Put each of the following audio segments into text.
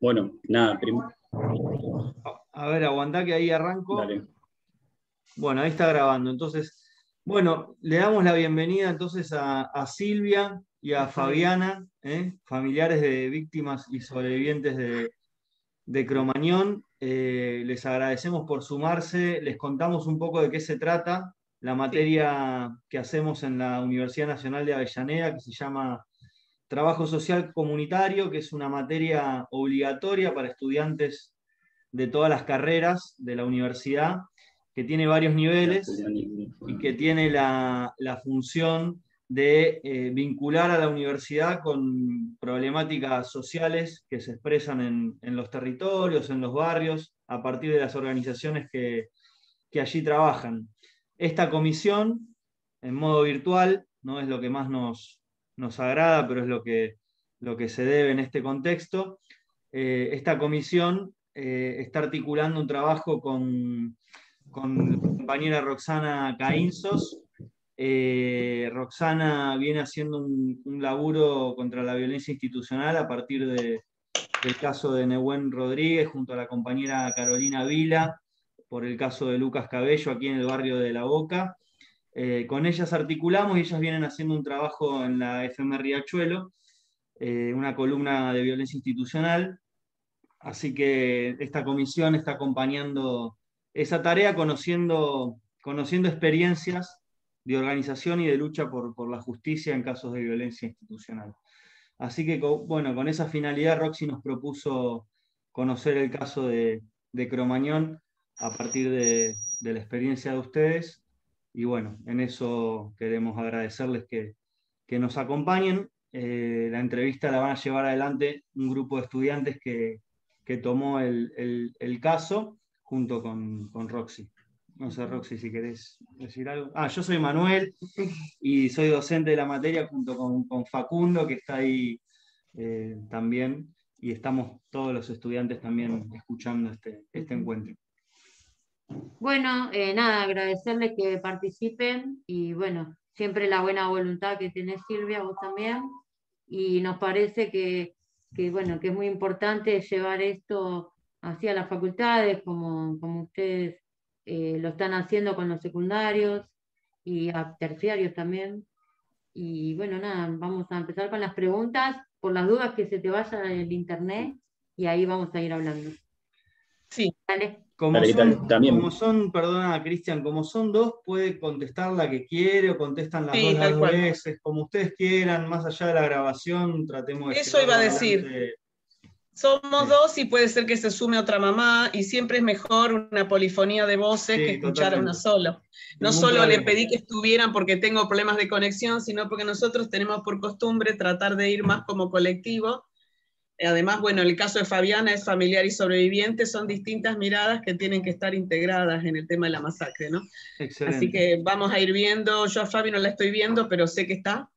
Bueno, nada, A ver, aguantá que ahí arranco. dale. Bueno, ahí está grabando. Entonces, bueno, le damos la bienvenida entonces a Silvia y a Fabiana, familiares de víctimas y sobrevivientes de Cromañón. Les agradecemos por sumarse, les contamos un poco de qué se trata, la materia que hacemos en la Universidad Nacional de Avellaneda, que se llama Trabajo Social Comunitario, que es una materia obligatoria para estudiantes de todas las carreras de la universidad, que tiene varios niveles y que tiene la función de vincular a la universidad con problemáticas sociales que se expresan en los territorios, en los barrios, a partir de las organizaciones que allí trabajan. Esta comisión, en modo virtual, no es lo que más nos agrada, pero es lo que se debe en este contexto. Esta comisión está articulando un trabajo con la compañera Roxana Caínzos. Roxana viene haciendo un laburo contra la violencia institucional a partir del caso de Nehuen Rodríguez junto a la compañera Carolina Vila por el caso de Lucas Cabello aquí en el barrio de La Boca. Con ellas articulamos y ellas vienen haciendo un trabajo en la FM Riachuelo, una columna de violencia institucional. Así que esta comisión está acompañando esa tarea, conociendo experiencias de organización y de lucha por la justicia en casos de violencia institucional. Así que, bueno, con esa finalidad, Roxy nos propuso conocer el caso de Cromañón a partir de la experiencia de ustedes. Y bueno, en eso queremos agradecerles que nos acompañen. La entrevista la van a llevar adelante un grupo de estudiantes que tomó el caso junto con Roxy. No sé, Roxy, si querés decir algo. Yo soy Manuel y soy docente de la materia junto con Facundo, que está ahí también, y estamos todos los estudiantes también escuchando este encuentro. Bueno, nada, agradecerles que participen y bueno, siempre la buena voluntad que tenés, Silvia, vos también, y nos parece bueno, que es muy importante llevar esto hacia las facultades, como ustedes lo están haciendo con los secundarios y a terciarios también. Y bueno, nada, vamos a empezar con las preguntas, por las dudas que se te vaya el internet, y ahí vamos a ir hablando. Sí. Dale. Como son, perdona, Cristian, como son dos, puede contestar la que quiere o contestan las dos las dos veces, como ustedes quieran, más allá de la grabación, tratemos de... Eso iba a decir. Somos dos y puede ser que se sume otra mamá, y siempre es mejor una polifonía de voces que escuchar a una sola. No solo le pedí que estuvieran porque tengo problemas de conexión, sino porque nosotros tenemos por costumbre tratar de ir más como colectivo. Además, bueno, el caso de Fabiana es familiar y sobreviviente, son distintas miradas que tienen que estar integradas en el tema de la masacre, ¿no? Excelente. Así que vamos a ir viendo, yo a Fabi no la estoy viendo, pero sé que está.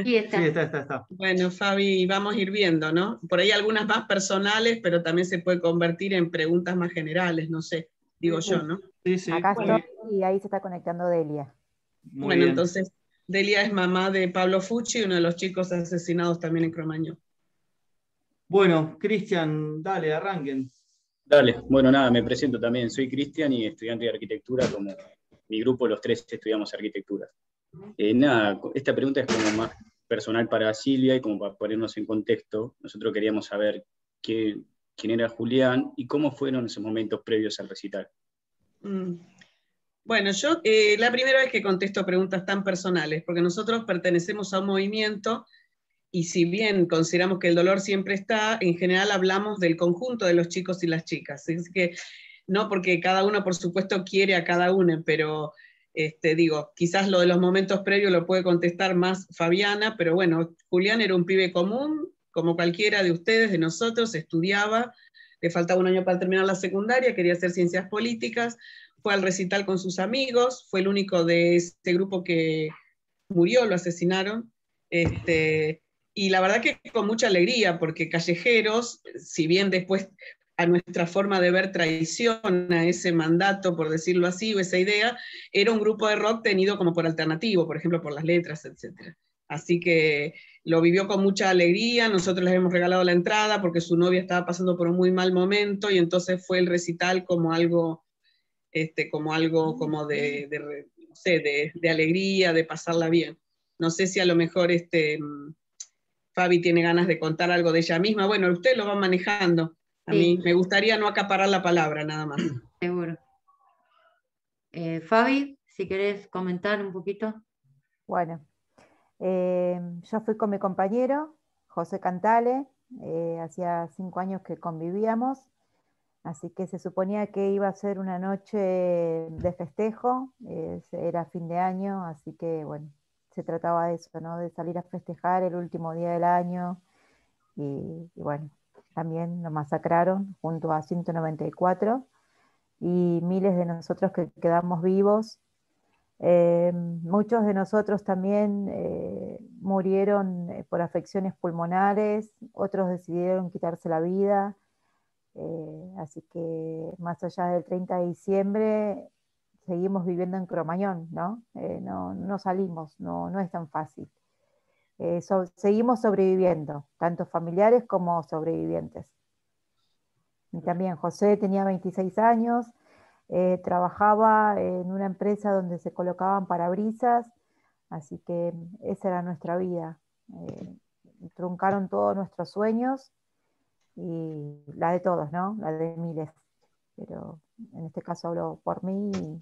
Sí, está. Sí, está. Bueno, Fabi, vamos a ir viendo, ¿no? Por ahí algunas más personales, pero también se puede convertir en preguntas más generales, no sé, digo yo, ¿no? Sí. Acá estoy y ahí se está conectando Delia. Muy bien. Entonces, Delia es mamá de Pablo Fucci, uno de los chicos asesinados también en Cromañón. Bueno, Cristian, dale, arranquen. Dale, bueno, nada, me presento también. Soy Cristian y estudiante de arquitectura, como mi grupo, los tres estudiamos arquitectura. Nada, esta pregunta es como más personal para Silvia y como para ponernos en contexto. Nosotros queríamos saber quién era Julián y cómo fueron esos momentos previos al recital. Bueno, yo la primera vez que contesto preguntas tan personales, porque nosotros pertenecemos a un movimiento. Y si bien consideramos que el dolor siempre está, en general hablamos del conjunto de los chicos y las chicas. Es que, no porque cada uno, por supuesto, quiere a cada uno, pero digo, quizás lo de los momentos previos lo puede contestar más Fabiana, pero bueno, Julián era un pibe común, como cualquiera de ustedes, de nosotros, estudiaba, le faltaba un año para terminar la secundaria, quería hacer ciencias políticas, fue al recital con sus amigos, fue el único de este grupo que murió, lo asesinaron, y la verdad que con mucha alegría, porque Callejeros, si bien después a nuestra forma de ver traiciona ese mandato, por decirlo así, o esa idea, era un grupo de rock tenido como por alternativo, por ejemplo, por las letras, etc. Así que lo vivió con mucha alegría, nosotros les hemos regalado la entrada porque su novia estaba pasando por un muy mal momento, y entonces fue el recital como algo como no sé, de alegría, de pasarla bien. No sé si a lo mejor Fabi tiene ganas de contar algo de ella misma. Bueno, usted lo va manejando. A mí me gustaría no acaparar la palabra, nada más. Seguro. Fabi, si querés comentar un poquito. Bueno, yo fui con mi compañero, José Cantale, hacía 5 años que convivíamos, así que se suponía que iba a ser una noche de festejo, era fin de año, así que bueno, se trataba de eso, ¿no? De salir a festejar el último día del año, y bueno, también nos masacraron junto a 194 y miles de nosotros que quedamos vivos. Muchos de nosotros también murieron por afecciones pulmonares, otros decidieron quitarse la vida, así que más allá del 30 de diciembre seguimos viviendo en Cromañón, ¿no? No salimos, no es tan fácil. Seguimos sobreviviendo, tanto familiares como sobrevivientes. Y también José tenía 26 años, trabajaba en una empresa donde se colocaban parabrisas, así que esa era nuestra vida. Truncaron todos nuestros sueños y la de todos, ¿no? La de miles. Pero en este caso hablo por mí y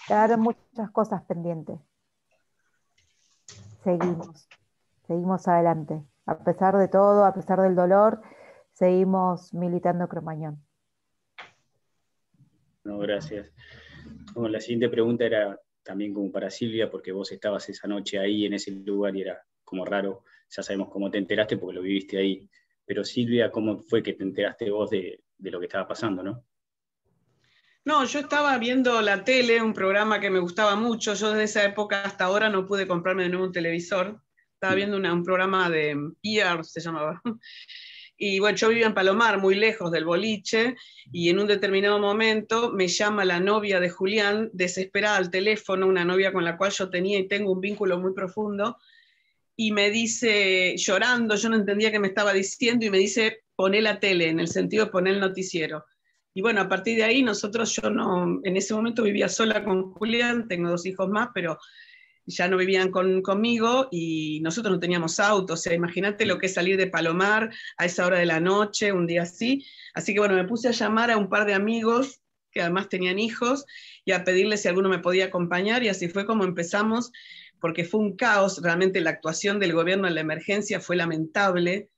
quedaron muchas cosas pendientes. Seguimos adelante. A pesar de todo, a pesar del dolor, seguimos militando Cromañón. No, gracias. Bueno, la siguiente pregunta era también como para Silvia, porque vos estabas esa noche ahí en ese lugar y era como raro, ya sabemos cómo te enteraste porque lo viviste ahí, pero Silvia, ¿cómo fue que te enteraste vos de lo que estaba pasando, no? No, yo estaba viendo la tele, un programa que me gustaba mucho. Yo desde esa época hasta ahora no pude comprarme de nuevo un televisor. Estaba viendo un programa de ER, se llamaba. Y bueno, yo vivía en Palomar, muy lejos del boliche, y en un determinado momento me llama la novia de Julián, desesperada al teléfono, una novia con la cual yo tenía y tengo un vínculo muy profundo, y me dice, llorando, yo no entendía qué me estaba diciendo, y me dice, poné la tele, en el sentido de poner el noticiero. Y bueno, a partir de ahí yo no, en ese momento vivía sola con Julián, tengo 2 hijos más, pero ya no vivían conmigo y nosotros no teníamos auto, o sea, imagínate lo que es salir de Palomar a esa hora de la noche, un día así. Así que bueno, me puse a llamar a un par de amigos que además tenían hijos y a pedirles si alguno me podía acompañar, y así fue como empezamos, porque fue un caos, realmente la actuación del gobierno en la emergencia fue lamentable,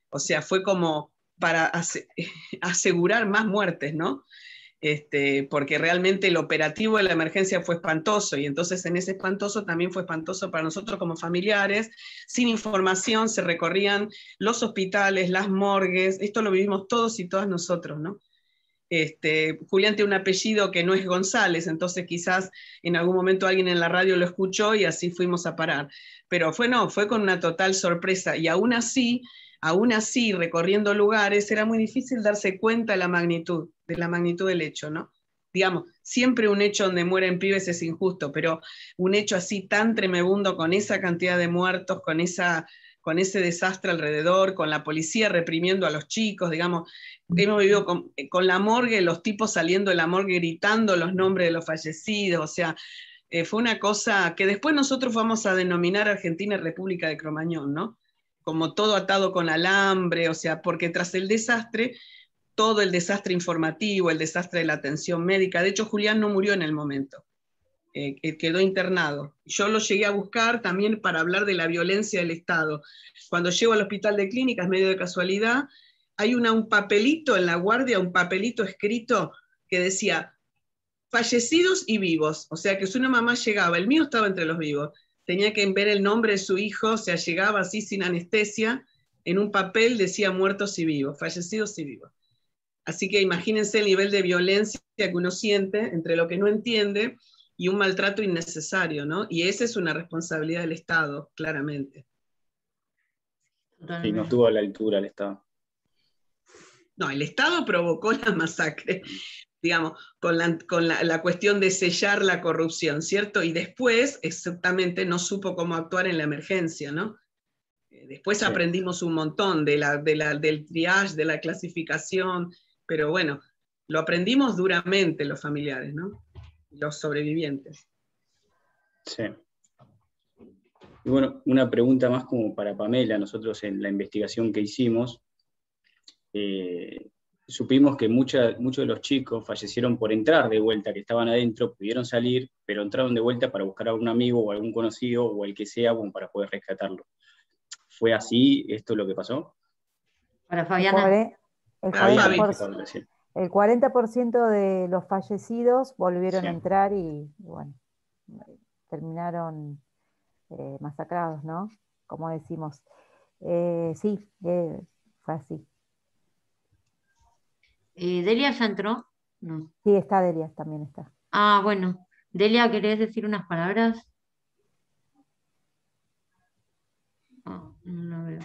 o sea, fue como para asegurar más muertes, ¿no? Porque realmente el operativo de la emergencia fue espantoso, y entonces en ese espantoso también fue espantoso para nosotros como familiares. Sin información se recorrían los hospitales, las morgues, esto lo vivimos todos y todas nosotros, ¿no? Julián tiene un apellido que no es González, entonces quizás en algún momento alguien en la radio lo escuchó y así fuimos a parar. Pero fue con una total sorpresa, y aún así, recorriendo lugares, era muy difícil darse cuenta de la magnitud del hecho, ¿no? Digamos, siempre un hecho donde mueren pibes es injusto, pero un hecho así tan tremebundo, con esa cantidad de muertos, con ese desastre alrededor, con la policía reprimiendo a los chicos, digamos, hemos vivido con la morgue, los tipos saliendo de la morgue gritando los nombres de los fallecidos, o sea, fue una cosa que después nosotros vamos a denominar Argentina República de Cromañón, ¿no? Como todo atado con alambre, o sea, porque tras el desastre, todo el desastre informativo, el desastre de la atención médica, de hecho Julián no murió en el momento, quedó internado. Yo lo llegué a buscar también para hablar de la violencia del Estado. Cuando llego al hospital de clínicas, medio de casualidad, hay un papelito en la guardia, un papelito escrito que decía fallecidos y vivos, o sea que si una mamá llegaba, el mío estaba entre los vivos, tenía que ver el nombre de su hijo, o sea, llegaba así sin anestesia, en un papel decía muertos y vivos, fallecidos y vivos. Así que imagínense el nivel de violencia que uno siente entre lo que no entiende y un maltrato innecesario, ¿no? Y esa es una responsabilidad del Estado, claramente. Sí, no estuvo a la altura el Estado. No, el Estado provocó la masacre, digamos, con la cuestión de sellar la corrupción, ¿cierto? Y después, exactamente, no supo cómo actuar en la emergencia, ¿no? Después Sí. aprendimos un montón del triage, de la clasificación, pero bueno, lo aprendimos duramente los familiares, ¿no? Los sobrevivientes. Sí. Y bueno, una pregunta más como para Pamela. Nosotros en la investigación que hicimos, supimos que muchos de los chicos fallecieron por entrar de vuelta, que estaban adentro, pudieron salir, pero entraron de vuelta para buscar a algún amigo o algún conocido o el que sea, bueno, para poder rescatarlo. ¿Fue así esto lo que pasó? Para Fabiana. El Fabi. 40%, el 40% de los fallecidos volvieron Sí. a entrar y bueno, terminaron masacrados, ¿no? Como decimos. Sí, fue así. ¿Delia ya entró? No. Sí, está Delia, también está. Ah, bueno. Delia, ¿querés decir unas palabras? Ah, no la veo.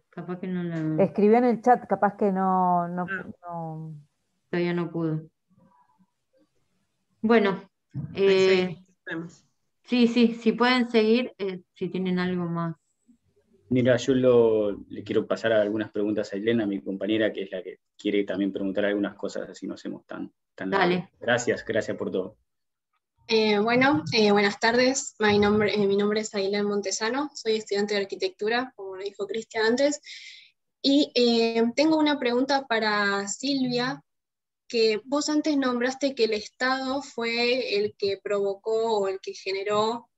Capaz que no la... Escribió en el chat, capaz que no. Todavía no pudo. Bueno, Ahí seguimos. sí, si pueden seguir, si tienen algo más. Mira, yo le quiero pasar algunas preguntas a Elena, mi compañera, que es la que quiere también preguntar algunas cosas, así no hacemos tan largo. Dale. Gracias por todo. Buenas tardes. Mi nombre es Ailén Montesano, soy estudiante de arquitectura, como lo dijo Cristian antes, y tengo una pregunta para Silvia, que vos antes nombraste que el Estado fue el que provocó o el que generó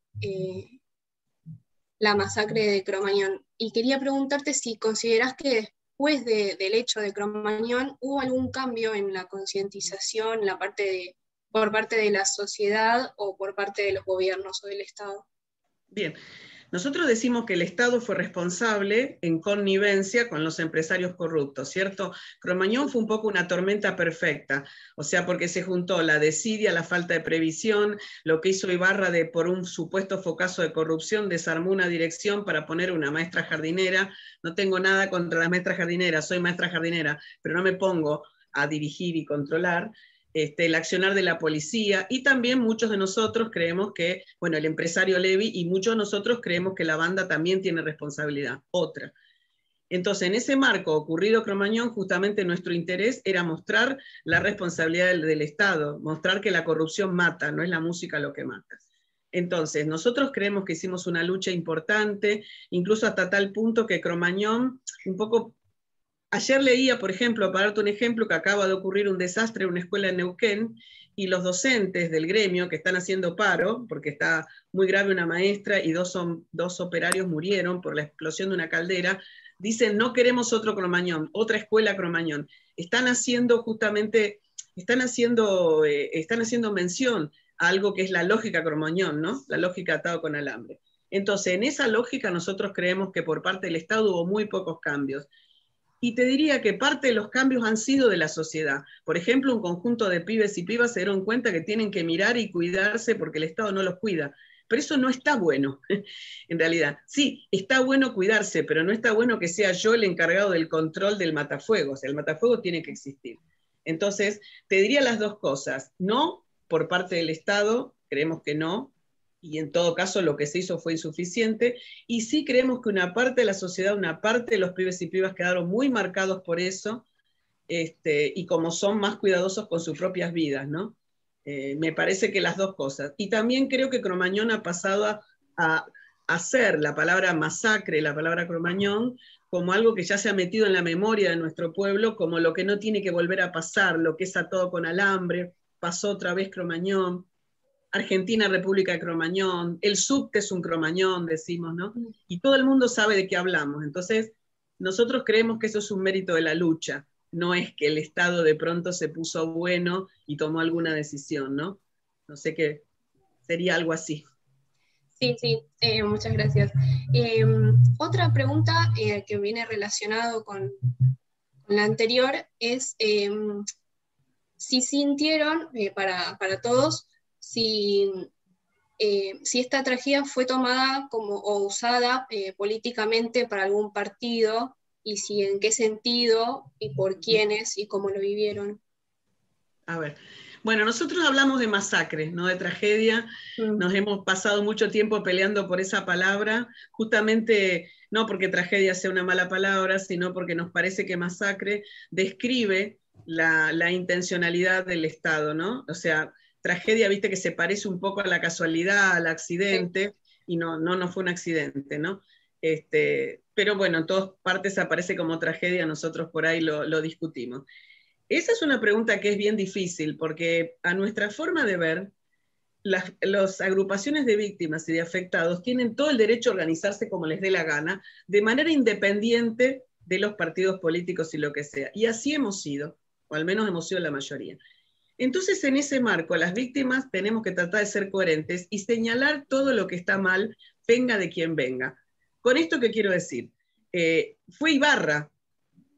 la masacre de Cromañón, y quería preguntarte si considerás que después del hecho de Cromañón hubo algún cambio en la concientización, por parte de la sociedad o por parte de los gobiernos o del Estado. Bien, nosotros decimos que el Estado fue responsable en connivencia con los empresarios corruptos, ¿cierto? Cromañón fue un poco una tormenta perfecta, o sea, porque se juntó la desidia, la falta de previsión, lo que hizo Ibarra por un supuesto focazo de corrupción, desarmó una dirección para poner una maestra jardinera. No tengo nada contra las maestras jardineras, soy maestra jardinera, pero no me pongo a dirigir y controlar. El accionar de la policía, y también muchos de nosotros creemos que, bueno, el empresario Levy, y muchos de nosotros creemos que la banda también tiene responsabilidad, otra. Entonces, en ese marco ocurrido Cromañón, justamente nuestro interés era mostrar la responsabilidad del Estado, mostrar que la corrupción mata, no es la música lo que mata. Entonces, nosotros creemos que hicimos una lucha importante, incluso hasta tal punto que Cromañón, un poco... Ayer leía, por ejemplo, para darte un ejemplo, que acaba de ocurrir un desastre en una escuela en Neuquén, y los docentes del gremio que están haciendo paro, porque está muy grave una maestra y dos operarios murieron por la explosión de una caldera, dicen: no queremos otro Cromañón, otra escuela Cromañón. Están haciendo mención a algo que es la lógica Cromañón, ¿no? La lógica atado con alambre. Entonces, en esa lógica nosotros creemos que por parte del Estado hubo muy pocos cambios. Y te diría que parte de los cambios han sido de la sociedad. Por ejemplo, un conjunto de pibes y pibas se dieron cuenta que tienen que mirar y cuidarse porque el Estado no los cuida. Pero eso no está bueno, en realidad. Sí, está bueno cuidarse, pero no está bueno que sea yo el encargado del control del matafuegos. O sea, el matafuego tiene que existir. Entonces, te diría las dos cosas. No, por parte del Estado, creemos que no, y en todo caso lo que se hizo fue insuficiente, y sí creemos que una parte de la sociedad, una parte de los pibes y pibas quedaron muy marcados por eso, y como son más cuidadosos con sus propias vidas, ¿no? Me parece que las dos cosas. Y también creo que Cromañón ha pasado a hacer la palabra masacre, la palabra Cromañón, como algo que ya se ha metido en la memoria de nuestro pueblo, como lo que no tiene que volver a pasar, lo que es atado con alambre, pasó otra vez Cromañón. Argentina, República de Cromañón, el subte es un Cromañón, decimos, ¿no? Y todo el mundo sabe de qué hablamos. Entonces, nosotros creemos que eso es un mérito de la lucha, no es que el Estado de pronto se puso bueno y tomó alguna decisión, ¿no? No sé qué, sería algo así. Sí, muchas gracias. Otra pregunta que viene relacionado con la anterior es si sintieron, para todos, si esta tragedia fue tomada como, o usada políticamente para algún partido, y si en qué sentido, y por quiénes, y cómo lo vivieron. A ver. Bueno, nosotros hablamos de masacre, no de tragedia. Nos hemos pasado mucho tiempo peleando por esa palabra, justamente no porque tragedia sea una mala palabra, sino porque nos parece que masacre describe la intencionalidad del Estado, ¿no? O sea, tragedia, viste que se parece un poco a la casualidad, al accidente, y no fue un accidente, ¿no? Pero bueno, en todas partes aparece como tragedia, nosotros por ahí lo discutimos. Esa es una pregunta que es bien difícil, porque a nuestra forma de ver, las agrupaciones de víctimas y de afectados tienen todo el derecho a organizarse como les dé la gana, de manera independiente de los partidos políticos y lo que sea. Y así hemos sido, o al menos hemos sido la mayoría. Entonces, en ese marco, las víctimas tenemos que tratar de ser coherentes y señalar todo lo que está mal, venga de quien venga. Con esto, ¿qué quiero decir? Fue Ibarra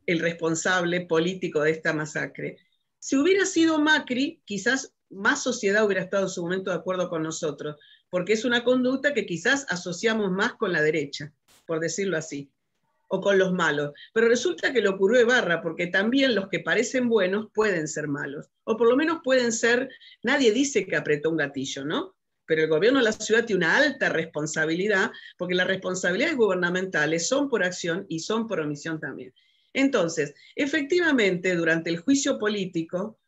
el responsable político de esta masacre. Si hubiera sido Macri, quizás más sociedad hubiera estado en su momento de acuerdo con nosotros, porque es una conducta que quizás asociamos más con la derecha, por decirlo así, o con los malos. Pero resulta que lo ocurrió Ibarra, porque también los que parecen buenos pueden ser malos, o por lo menos pueden ser, nadie dice que apretó un gatillo, ¿no? Pero el gobierno de la ciudad tiene una alta responsabilidad, porque las responsabilidades gubernamentales son por acción y son por omisión también. Entonces, efectivamente, durante el juicio político,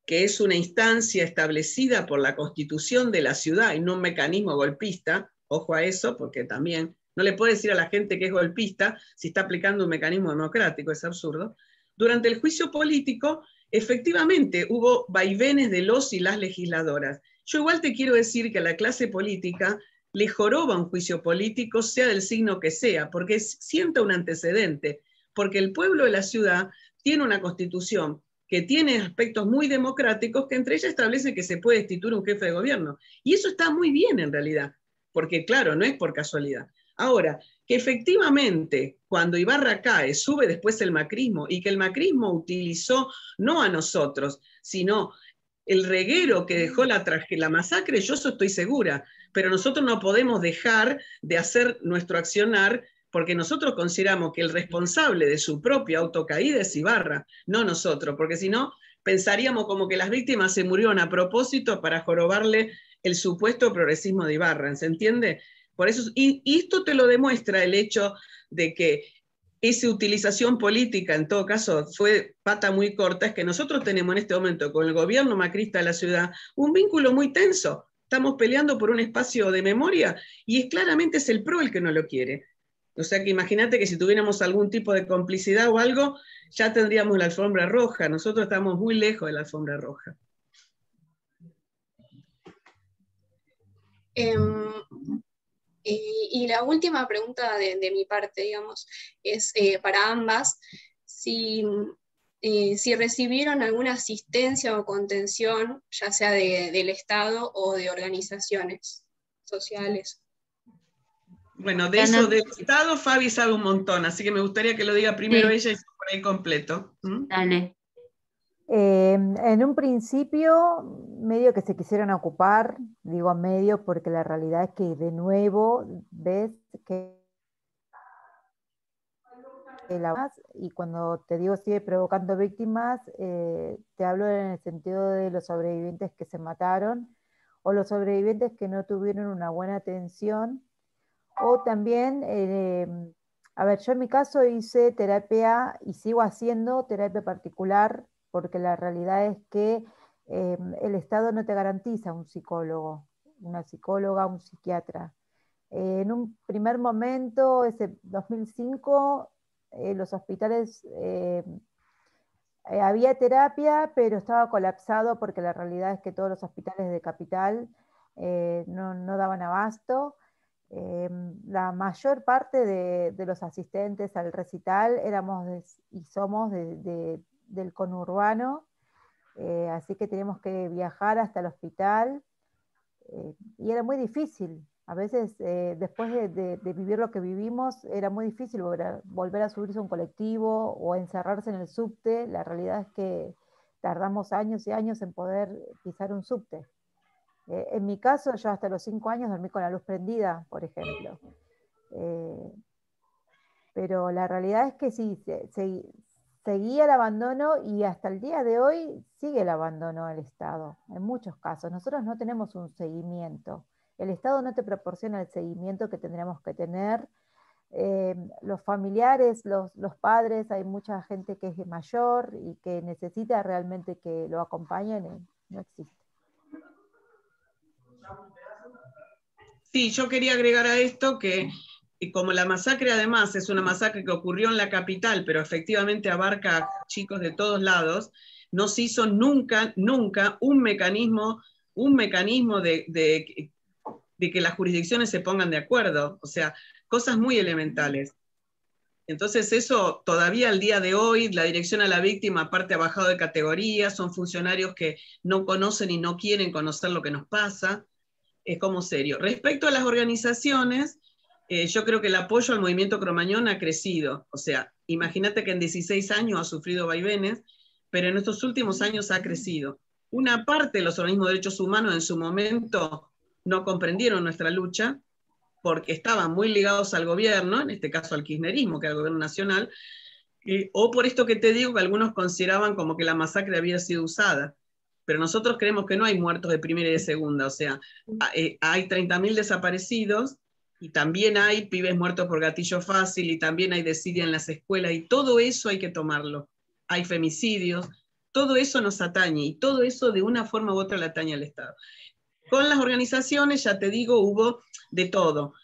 que es una instancia establecida por la Constitución de la ciudad y no un mecanismo golpista, ojo a eso, porque también no le puede decir a la gente que es golpista si está aplicando un mecanismo democrático, es absurdo. Durante el juicio político, efectivamente, hubo vaivenes de los y las legisladoras. Yo igual te quiero decir que a la clase política le joroba un juicio político, sea del signo que sea, porque sienta un antecedente, porque el pueblo de la ciudad tiene una constitución que tiene aspectos muy democráticos, que entre ellas establece que se puede destituir un jefe de gobierno. Y eso está muy bien en realidad, porque claro, no es por casualidad. Ahora, que efectivamente cuando Ibarra cae, sube después el macrismo, y que el macrismo utilizó no a nosotros, sino el reguero que dejó la masacre, yo eso estoy segura, pero nosotros no podemos dejar de hacer nuestro accionar, porque nosotros consideramos que el responsable de su propia autocaída es Ibarra, no nosotros, porque si no, pensaríamos como que las víctimas se murieron a propósito para jorobarle el supuesto progresismo de Ibarra, ¿se entiende? Por eso, y esto te lo demuestra el hecho de que esa utilización política, en todo caso, fue pata muy corta, es que nosotros tenemos en este momento con el gobierno macrista de la ciudad un vínculo muy tenso. Estamos peleando por un espacio de memoria y claramente es el PRO el que no lo quiere. O sea que imagínate que si tuviéramos algún tipo de complicidad o algo, ya tendríamos la alfombra roja. Nosotros estamos muy lejos de la alfombra roja. Y la última pregunta de mi parte, digamos, es para ambas, si recibieron alguna asistencia o contención, ya sea del Estado o de organizaciones sociales. Bueno, de eso del Estado, Fabi sabe un montón, así que me gustaría que lo diga primero ella y por ahí completo. Dale. En un principio, medio que se quisieron ocupar, digo medio porque la realidad es que de nuevo ves que y cuando te digo sigue provocando víctimas, te hablo en el sentido de los sobrevivientes que se mataron o los sobrevivientes que no tuvieron una buena atención, o también, a ver, yo en mi caso hice terapia y sigo haciendo terapia particular, porque la realidad es que el Estado no te garantiza un psicólogo, una psicóloga, un psiquiatra. En un primer momento, ese 2005, los hospitales, había terapia, pero estaba colapsado porque la realidad es que todos los hospitales de Capital no daban abasto. La mayor parte de los asistentes al recital éramos y somos del conurbano, así que teníamos que viajar hasta el hospital, y era muy difícil. A veces, después de vivir lo que vivimos, era muy difícil volver a subirse a un colectivo o encerrarse en el subte. La realidad es que tardamos años y años en poder pisar un subte. En mi caso, yo hasta los 5 años dormí con la luz prendida, por ejemplo. Pero la realidad es que sí, seguía el abandono y hasta el día de hoy sigue el abandono del Estado, en muchos casos. Nosotros no tenemos un seguimiento. El Estado no te proporciona el seguimiento que tendríamos que tener. Los familiares, los padres, hay mucha gente que es mayor y que necesita realmente que lo acompañen, no existe. Sí, yo quería agregar a esto que como la masacre además es una masacre que ocurrió en la capital, pero efectivamente abarca a chicos de todos lados, no se hizo nunca un mecanismo de que las jurisdicciones se pongan de acuerdo, o sea, cosas muy elementales. Entonces eso todavía al día de hoy, la dirección a la víctima aparte ha bajado de categoría, son funcionarios que no conocen y no quieren conocer lo que nos pasa, es como serio. Respecto a las organizaciones, yo creo que el apoyo al movimiento Cromañón ha crecido, o sea, imagínate que en 16 años ha sufrido vaivenes, pero en estos últimos años ha crecido. Una parte de los organismos de derechos humanos en su momento no comprendieron nuestra lucha, porque estaban muy ligados al gobierno, en este caso al kirchnerismo, que era el gobierno nacional, o por esto que te digo, que algunos consideraban como que la masacre había sido usada. Pero nosotros creemos que no hay muertos de primera y de segunda, o sea, hay 30.000 desaparecidos, y también hay pibes muertos por gatillo fácil, y también hay desidia en las escuelas, y todo eso hay que tomarlo. Hay femicidios, todo eso nos atañe, y todo eso de una forma u otra le atañe al Estado. Con las organizaciones, ya te digo, hubo de todo.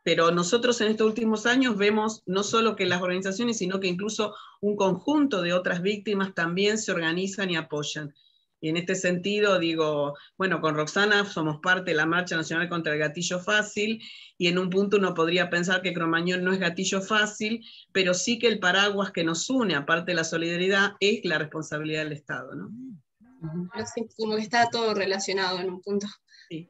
Pero nosotros en estos últimos años vemos no solo que las organizaciones, sino que incluso un conjunto de otras víctimas también se organizan y apoyan. Y en este sentido digo, bueno, con Roxana somos parte de la Marcha Nacional contra el Gatillo Fácil, y en un punto uno podría pensar que Cromañón no es gatillo fácil, pero sí que el paraguas que nos une, aparte de la solidaridad, es la responsabilidad del Estado, ¿no? Pero sí, como que está todo relacionado en un punto. Sí.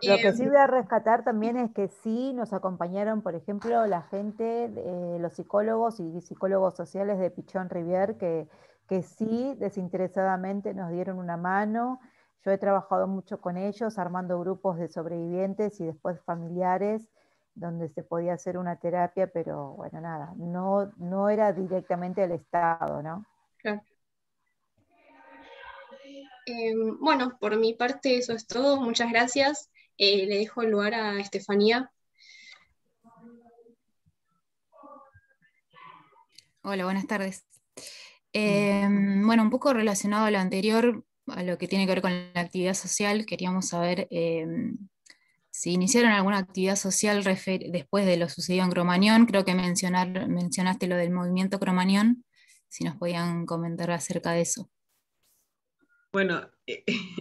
Lo que sí voy a rescatar también es que sí nos acompañaron, por ejemplo, la gente, los psicólogos y psicólogos sociales de Pichón Rivier, que sí desinteresadamente nos dieron una mano. Yo he trabajado mucho con ellos, armando grupos de sobrevivientes y después familiares, donde se podía hacer una terapia, pero bueno, nada, no era directamente el Estado, ¿no? Claro. Bueno, por mi parte eso es todo. Muchas gracias. Le dejo el lugar a Estefanía. Hola, buenas tardes. Bueno, un poco relacionado a lo anterior, a lo que tiene que ver con la actividad social, queríamos saber si iniciaron alguna actividad social después de lo sucedido en Cromañón. Creo que mencionaste lo del movimiento Cromañón, si nos podían comentar acerca de eso. Bueno,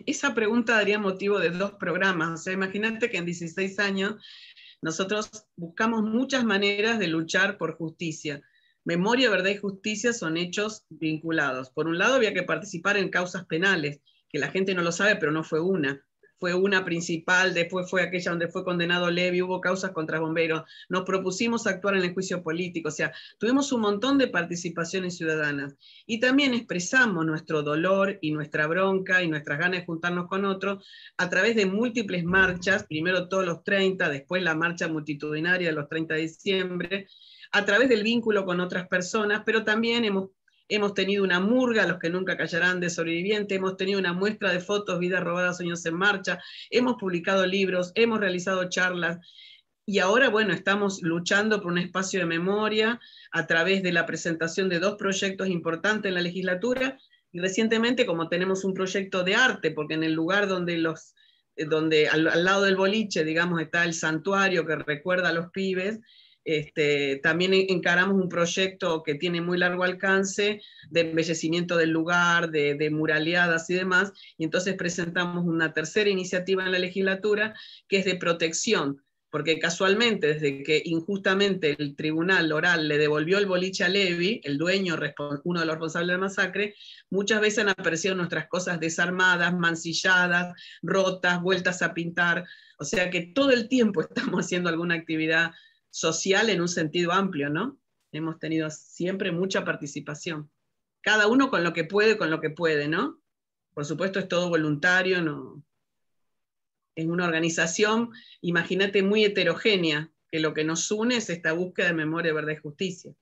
esa pregunta daría motivo de 2 programas. O sea, imagínate que en 16 años nosotros buscamos muchas maneras de luchar por justicia. Memoria, verdad y justicia son hechos vinculados. Por un lado había que participar en causas penales, que la gente no lo sabe, pero no fue una. Fue una principal, después fue aquella donde fue condenado Levi, hubo causas contra bomberos, nos propusimos actuar en el juicio político, o sea, tuvimos un montón de participaciones ciudadanas. Y también expresamos nuestro dolor y nuestra bronca y nuestras ganas de juntarnos con otros a través de múltiples marchas, primero todos los 30, después la marcha multitudinaria de los 30 de diciembre, a través del vínculo con otras personas, pero también hemos tenido una murga, los que nunca callarán, de sobreviviente, hemos tenido una muestra de fotos, Vidas Robadas, Sueños en Marcha, hemos publicado libros, hemos realizado charlas, y ahora, bueno, estamos luchando por un espacio de memoria a través de la presentación de 2 proyectos importantes en la legislatura, y recientemente, como tenemos un proyecto de arte, porque en el lugar donde al lado del boliche, digamos, está el santuario que recuerda a los pibes, también encaramos un proyecto que tiene muy largo alcance de embellecimiento del lugar, de muraleadas y demás, y entonces presentamos una tercera iniciativa en la legislatura que es de protección, porque casualmente desde que injustamente el tribunal oral le devolvió el boliche a Levi, el dueño, uno de los responsables de la masacre, muchas veces han aparecido nuestras cosas desarmadas, mancilladas, rotas, vueltas a pintar, o sea que todo el tiempo estamos haciendo alguna actividad social en un sentido amplio, ¿no? Hemos tenido siempre mucha participación. Cada uno con lo que puede, ¿no? Por supuesto es todo voluntario, no. Es una organización, imagínate, muy heterogénea, que lo que nos une es esta búsqueda de memoria, verdad y justicia.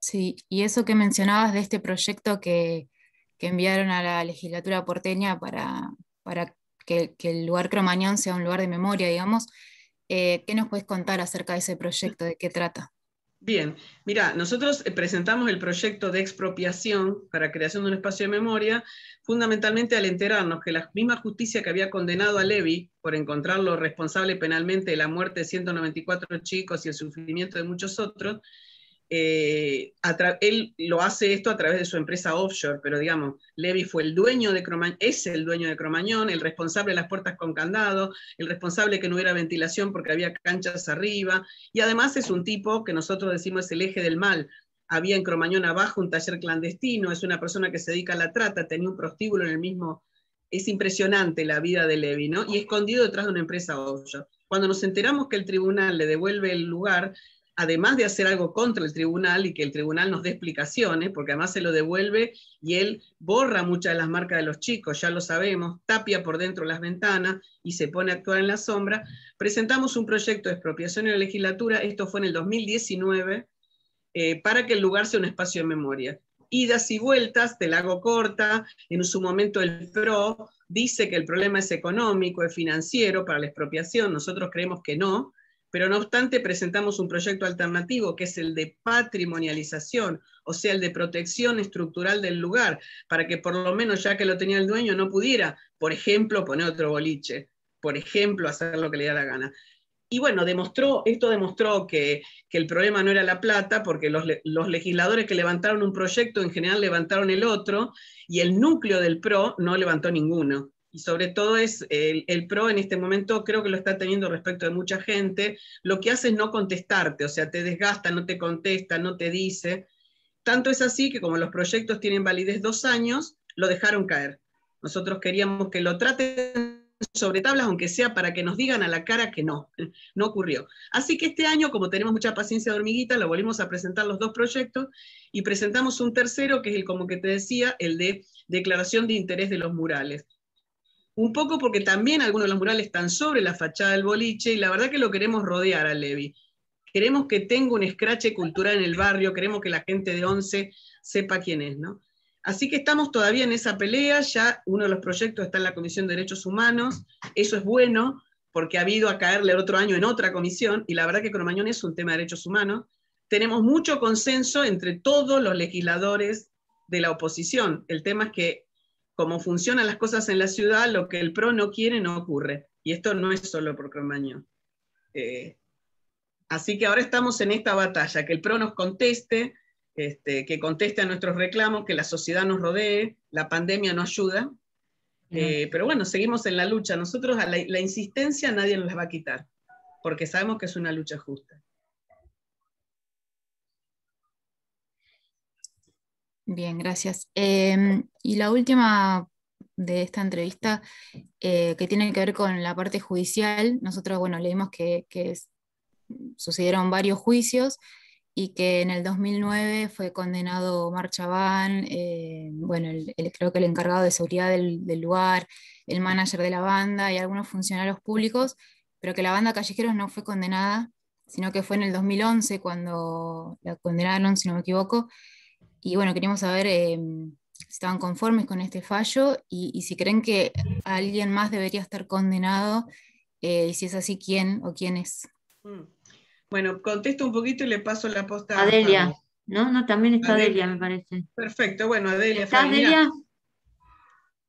Sí, y eso que mencionabas de este proyecto que enviaron a la legislatura porteña para que el lugar Cromañón sea un lugar de memoria, digamos, ¿qué nos puedes contar acerca de ese proyecto? ¿De qué trata? Bien, mira, nosotros presentamos el proyecto de expropiación para creación de un espacio de memoria, fundamentalmente al enterarnos que la misma justicia que había condenado a Levi por encontrarlo responsable penalmente de la muerte de 194 chicos y el sufrimiento de muchos otros, él lo hace esto a través de su empresa offshore, pero digamos, Levi fue el dueño de Cromañón, es el dueño de Cromañón, el responsable de las puertas con candado, el responsable de que no hubiera ventilación porque había canchas arriba, y además es un tipo que nosotros decimos es el eje del mal. Había en Cromañón abajo un taller clandestino, es una persona que se dedica a la trata, tenía un prostíbulo en el mismo. Es impresionante la vida de Levi, ¿no? Y escondido detrás de una empresa offshore. Cuando nos enteramos que el tribunal le devuelve el lugar, además de hacer algo contra el tribunal y que el tribunal nos dé explicaciones, porque además se lo devuelve y él borra muchas de las marcas de los chicos, ya lo sabemos, tapia por dentro las ventanas y se pone a actuar en la sombra, presentamos un proyecto de expropiación en la legislatura, esto fue en el 2019, para que el lugar sea un espacio de memoria. Idas y vueltas, te la hago corta, en su momento el PRO dice que el problema es económico, es financiero para la expropiación, nosotros creemos que no, pero no obstante presentamos un proyecto alternativo que es el de patrimonialización, o sea, el de protección estructural del lugar, para que por lo menos ya que lo tenía el dueño no pudiera, por ejemplo, poner otro boliche, por ejemplo, hacer lo que le da la gana. Y bueno, esto demostró que el problema no era la plata, porque los legisladores que levantaron un proyecto en general levantaron el otro, y el núcleo del PRO no levantó ninguno. Y sobre todo es el PRO en este momento creo que lo está teniendo respecto de mucha gente, lo que hace es no contestarte, o sea, te desgasta, no te contesta, no te dice. Tanto es así que como los proyectos tienen validez 2 años, lo dejaron caer. Nosotros queríamos que lo traten sobre tablas, aunque sea para que nos digan a la cara que no ocurrió. Así que este año, como tenemos mucha paciencia de hormiguita, lo volvimos a presentar los 2 proyectos y presentamos un tercero, que es el, como que te decía, el de declaración de interés de los murales. Un poco porque también algunos de los murales están sobre la fachada del boliche y la verdad que lo queremos rodear a Levi. Queremos que tenga un escrache cultural en el barrio, queremos que la gente de Once sepa quién es, ¿no? Así que estamos todavía en esa pelea, ya uno de los proyectos está en la Comisión de Derechos Humanos, eso es bueno, porque ha habido a caerle el otro año en otra comisión, y la verdad que Cromañón es un tema de derechos humanos. Tenemos mucho consenso entre todos los legisladores de la oposición. El tema es que, como funcionan las cosas en la ciudad, lo que el PRO no quiere no ocurre, y esto no es solo por Cromañón. Así que ahora estamos en esta batalla, que el PRO nos conteste, que conteste a nuestros reclamos, que la sociedad nos rodee, la pandemia no ayuda, pero bueno, seguimos en la lucha. Nosotros a la insistencia nadie nos la va a quitar, porque sabemos que es una lucha justa. Bien, gracias. Y la última de esta entrevista, que tiene que ver con la parte judicial, nosotros, bueno, leímos que sucedieron varios juicios y que en el 2009 fue condenado Omar Chabán, bueno, creo que el encargado de seguridad del lugar, el manager de la banda y algunos funcionarios públicos, pero que la banda Callejeros no fue condenada, sino que fue en el 2011 cuando la condenaron, si no me equivoco. Y bueno, queríamos saber si estaban conformes con este fallo y si creen que alguien más debería estar condenado, y si es así, ¿quién o quiénes? Bueno, contesto un poquito y le paso la posta a Delia. Pablo. No, también está Delia, me parece. Perfecto, bueno, Adelia. ¿Estás, Delia?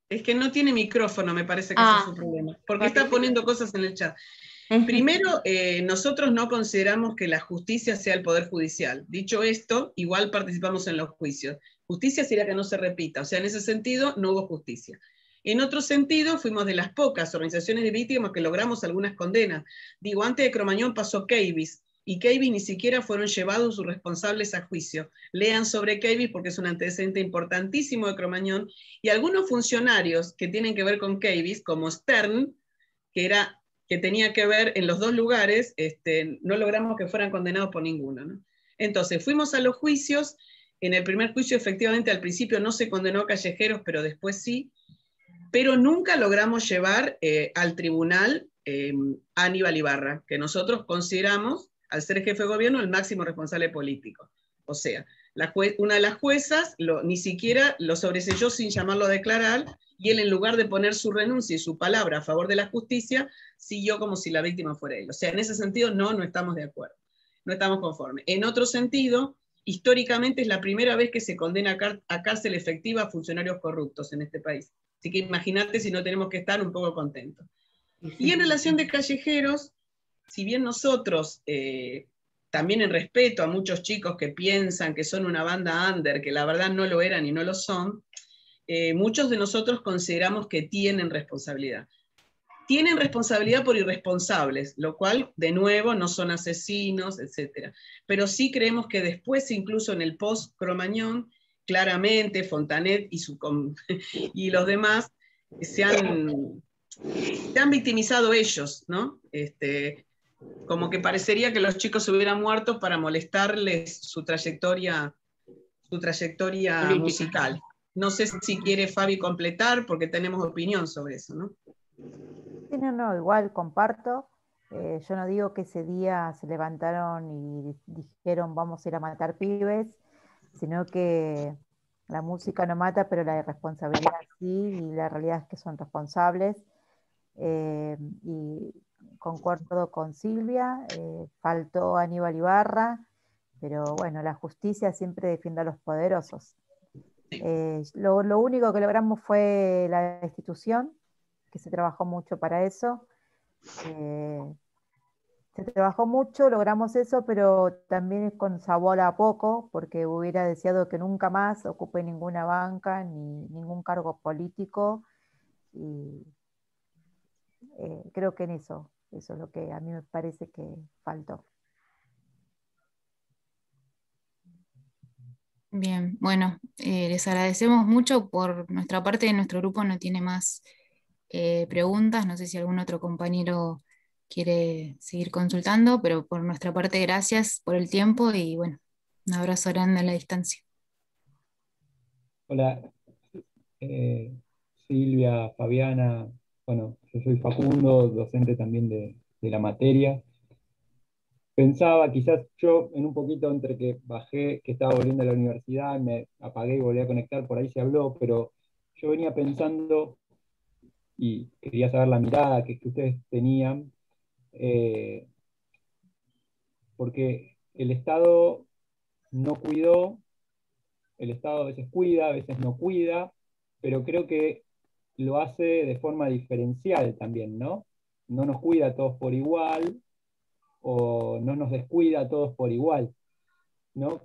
Es que no tiene micrófono, me parece que ese es su problema, porque está poniendo cosas en el chat. Primero, nosotros no consideramos que la justicia sea el poder judicial. Dicho esto, igual participamos en los juicios. Justicia sería que no se repita, o sea, en ese sentido no hubo justicia. En otro sentido, fuimos de las pocas organizaciones de víctimas que logramos algunas condenas. Digo, antes de Cromañón pasó Keivis, y Keivis ni siquiera fueron llevados sus responsables a juicio. Lean sobre Keivis porque es un antecedente importantísimo de Cromañón, y algunos funcionarios que tienen que ver con Keivis, como Stern, que tenía que ver en los 2 lugares, no logramos que fueran condenados por ninguno, ¿no? Entonces, fuimos a los juicios. En el primer juicio, efectivamente, al principio no se condenó a Callejeros, pero después sí, pero nunca logramos llevar al tribunal a Aníbal Ibarra, que nosotros consideramos, al ser jefe de gobierno, el máximo responsable político. O sea, Una de las juezas ni siquiera lo sobreseyó sin llamarlo a declarar, y él, en lugar de poner su renuncia y su palabra a favor de la justicia, siguió como si la víctima fuera él. O sea, en ese sentido no estamos de acuerdo, no estamos conformes. En otro sentido, históricamente es la primera vez que se condena a cárcel efectiva a funcionarios corruptos en este país. Así que imagínate si no tenemos que estar un poco contentos. Y en relación de callejeros, si bien nosotros, también en respeto a muchos chicos que piensan que son una banda under, que la verdad no lo eran y no lo son, muchos de nosotros consideramos que tienen responsabilidad. Tienen responsabilidad por irresponsables, lo cual, de nuevo, no son asesinos, etc. Pero sí creemos que después, incluso en el post-Cromañón, claramente Fontanet y los demás se han victimizado ellos, ¿no? Como que parecería que los chicos se hubieran muerto para molestarles su trayectoria musical. No sé si quiere Fabi completar, porque tenemos opinión sobre eso, ¿no? Sí, no, igual comparto. Yo no digo que ese día se levantaron y dijeron vamos a ir a matar pibes, sino que la música no mata, pero la irresponsabilidad sí, y la realidad es que son responsables. Y concuerdo con Silvia, faltó Aníbal Ibarra, pero bueno, la justicia siempre defiende a los poderosos. Lo único que logramos fue la destitución, que se trabajó mucho para eso. Se trabajó mucho, logramos eso, pero también es con sabor a poco, porque hubiera deseado que nunca más ocupe ninguna banca ni ningún cargo político. Y creo que en eso es lo que a mí me parece que faltó. Bien, bueno, les agradecemos mucho. Por nuestra parte, nuestro grupo no tiene más preguntas. No sé si algún otro compañero quiere seguir consultando, pero por nuestra parte, gracias por el tiempo y bueno, un abrazo grande a la distancia. Hola, Silvia, Fabiana, bueno, yo soy Facundo, docente también de la materia. Pensaba, quizás yo en un poquito entre que bajé, que estaba volviendo a la universidad, me apagué y volví a conectar, por ahí se habló, pero yo venía pensando y quería saber la mirada que ustedes tenían, porque el Estado no cuidó, el Estado a veces cuida, a veces no cuida, pero creo que lo hace de forma diferencial también, ¿no? No nos cuida a todos por igual, o no nos descuida a todos por igual, ¿no?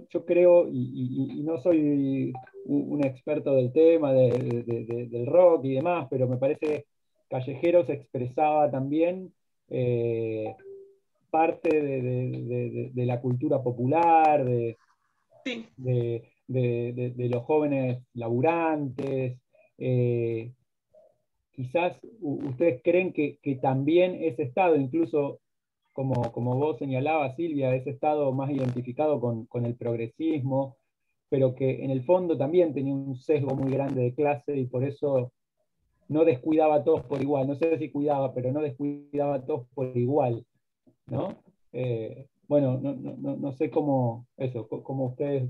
Yo creo, y no soy un experto del tema, del rock y demás, pero me parece que Callejeros expresaba también parte de la cultura popular, Sí. de los jóvenes laburantes. Quizás ustedes creen que también ese Estado, incluso como vos señalabas, Silvia, ese Estado más identificado con el progresismo, pero que en el fondo también tenía un sesgo muy grande de clase y por eso no descuidaba a todos por igual. No sé si cuidaba, pero no descuidaba a todos por igual, ¿no? Bueno, no sé cómo ustedes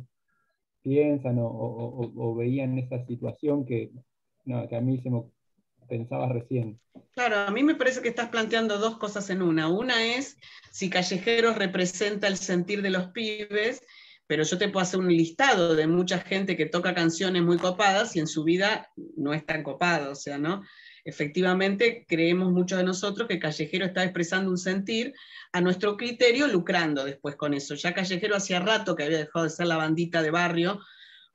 piensan o veían esa situación que a mí se me pensaba recién. Claro, a mí me parece que estás planteando dos cosas en una. Una es si Callejeros representa el sentir de los pibes, pero yo te puedo hacer un listado de mucha gente que toca canciones muy copadas y en su vida no es tan copado, o sea, ¿no? Efectivamente, creemos muchos de nosotros que Callejero está expresando un sentir a nuestro criterio, lucrando después con eso. Ya Callejero hacía rato que había dejado de ser la bandita de barrio,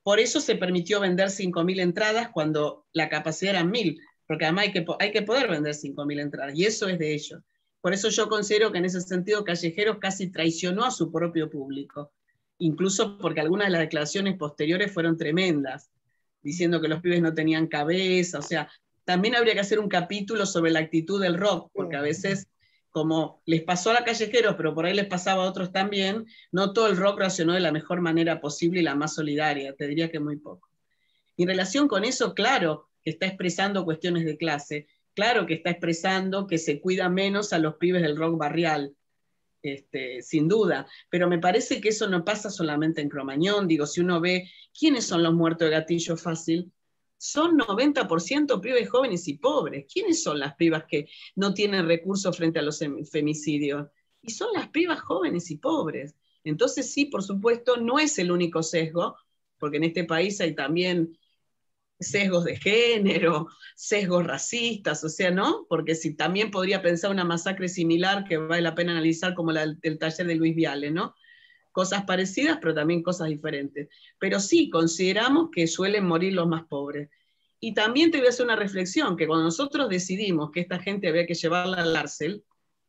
por eso se permitió vender 5.000 entradas cuando la capacidad era 1.000, porque además hay que poder vender 5.000 entradas, y eso es de ellos. Por eso yo considero que en ese sentido Callejeros casi traicionó a su propio público, incluso porque algunas de las declaraciones posteriores fueron tremendas, diciendo que los pibes no tenían cabeza, o sea, también habría que hacer un capítulo sobre la actitud del rock, porque a veces, como les pasó a la Callejeros, pero por ahí les pasaba a otros también, no todo el rock reaccionó de la mejor manera posible y la más solidaria, te diría que muy poco. Y en relación con eso, claro que está expresando cuestiones de clase, claro que está expresando que se cuida menos a los pibes del rock barrial, sin duda, pero me parece que eso no pasa solamente en Cromañón. Digo, si uno ve quiénes son los muertos de gatillo fácil, son 90% pibes jóvenes y pobres. ¿Quiénes son las pibas que no tienen recursos frente a los femicidios? Y son las pibas jóvenes y pobres. Entonces sí, por supuesto, no es el único sesgo, porque en este país hay también sesgos de género, sesgos racistas, o sea, ¿no? Porque si también podría pensar una masacre similar que vale la pena analizar como la del taller de Luis Viale, ¿no? Cosas parecidas, pero también cosas diferentes. Pero sí, consideramos que suelen morir los más pobres. Y también te voy a hacer una reflexión, que cuando nosotros decidimos que esta gente había que llevarla al cárcel,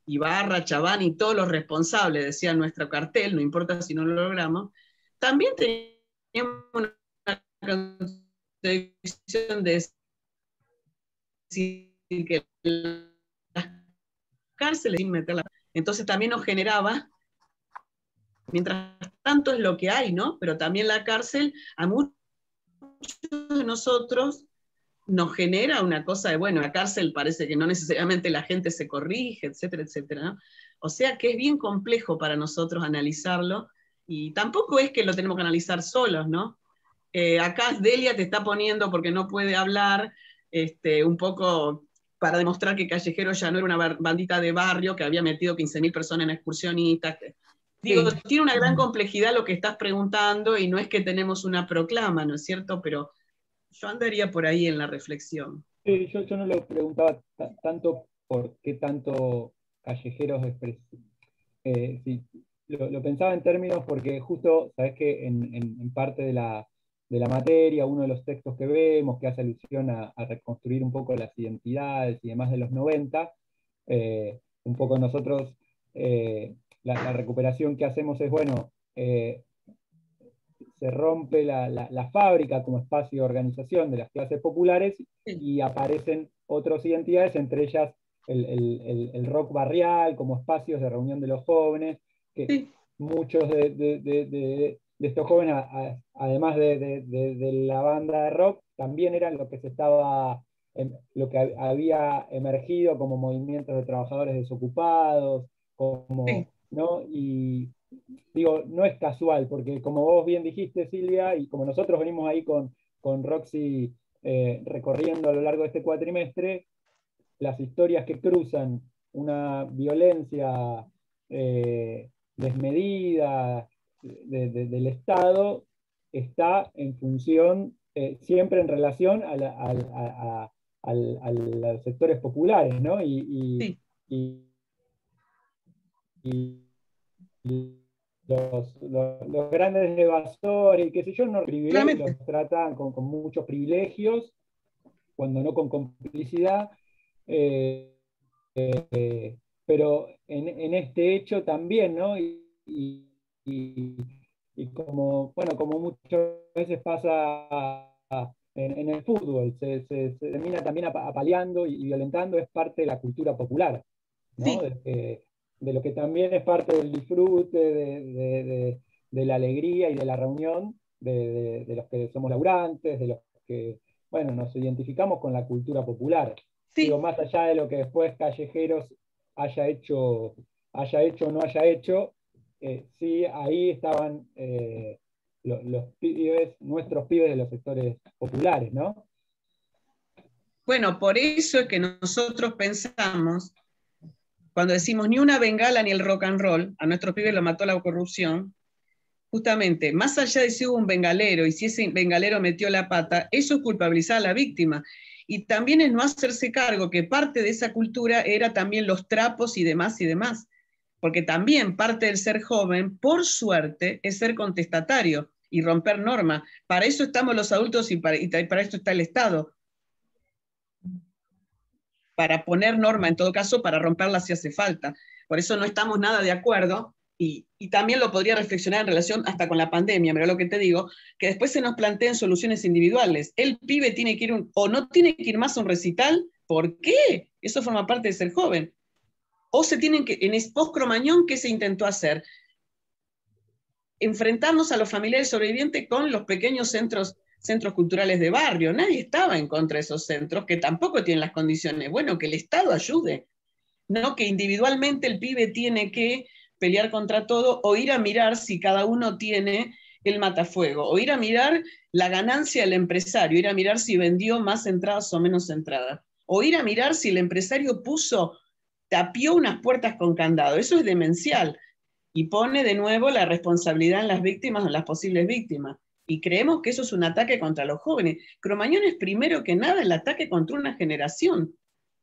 Ibarra, Chabán y todos los responsables, decía nuestro cartel, no importa si no lo logramos, también teníamos una decisión de decir que las cárceles sin meterla. Entonces también nos generaba, mientras tanto es lo que hay, ¿no? Pero también la cárcel a muchos de nosotros nos genera una cosa de, bueno, la cárcel parece que no necesariamente la gente se corrige, etcétera, etcétera, ¿no? O sea que es bien complejo para nosotros analizarlo, y tampoco es que lo tenemos que analizar solos, ¿no? Acá Delia te está poniendo, porque no puede hablar, un poco para demostrar que Callejero ya no era una bandita de barrio que había metido 15.000 personas en excursionistas. Digo, sí, tiene una gran complejidad lo que estás preguntando, y no es que tenemos una proclama, ¿no es cierto? Pero yo andaría por ahí en la reflexión. Sí, yo no lo preguntaba tanto por qué tanto Callejeros sí, lo pensaba en términos porque justo, sabes que en parte de la materia, uno de los textos que vemos que hace alusión a reconstruir un poco las identidades y demás de los 90, un poco nosotros, la recuperación que hacemos es, bueno, se rompe la fábrica como espacio de organización de las clases populares, y aparecen otras identidades, entre ellas el rock barrial como espacios de reunión de los jóvenes, que muchos de estos jóvenes, además de la banda de rock, también eran lo que lo que había emergido como movimientos de trabajadores desocupados, ¿no? Y digo, no es casual, porque como vos bien dijiste, Silvia, y como nosotros venimos ahí con Roxy recorriendo a lo largo de este cuatrimestre, las historias que cruzan una violencia desmedida del Estado está en función, siempre en relación a los sectores populares, ¿no? Y los grandes evasores, qué sé yo, no los tratan con muchos privilegios, cuando no con complicidad, pero en este hecho también, ¿no? Y como, bueno, como muchas veces pasa en el fútbol, se termina también apaleando y violentando, es parte de la cultura popular, ¿no? Sí. De lo que también es parte del disfrute, de la alegría y de la reunión de los que somos laburantes, de los que, bueno, nos identificamos con la cultura popular. Sí. Digo, más allá de lo que después Callejeros haya hecho o no haya hecho, sí, ahí estaban los pibes, nuestros pibes de los sectores populares, ¿no? Bueno, por eso es que nosotros pensamos, cuando decimos ni una bengala ni el rock and roll, a nuestros pibes lo mató la corrupción, justamente, más allá de si hubo un bengalero y si ese bengalero metió la pata, eso es culpabilizar a la víctima. Y también es no hacerse cargo que parte de esa cultura era también los trapos y demás y demás. Porque también parte del ser joven, por suerte, es ser contestatario y romper normas. Para eso estamos los adultos y para esto está el Estado. Para poner norma, en todo caso, para romperla si hace falta. Por eso no estamos nada de acuerdo, y también lo podría reflexionar en relación hasta con la pandemia, pero lo que te digo, que después se nos plantean soluciones individuales. El pibe tiene que ir, o no tiene que ir más a un recital, ¿por qué? Eso forma parte de ser joven. O se tienen que, en post-Cromañón, ¿qué se intentó hacer? Enfrentarnos a los familiares sobrevivientes con los pequeños centros culturales de barrio. Nadie estaba en contra de esos centros, que tampoco tienen las condiciones. Bueno, que el Estado ayude, no que individualmente el pibe tiene que pelear contra todo, o ir a mirar si cada uno tiene el matafuego, o ir a mirar la ganancia del empresario, ir a mirar si vendió más entradas o menos entradas, o ir a mirar si el empresario tapió unas puertas con candado. Eso es demencial y pone de nuevo la responsabilidad en las víctimas o en las posibles víctimas. Y creemos que eso es un ataque contra los jóvenes. Cromañón es primero que nada el ataque contra una generación.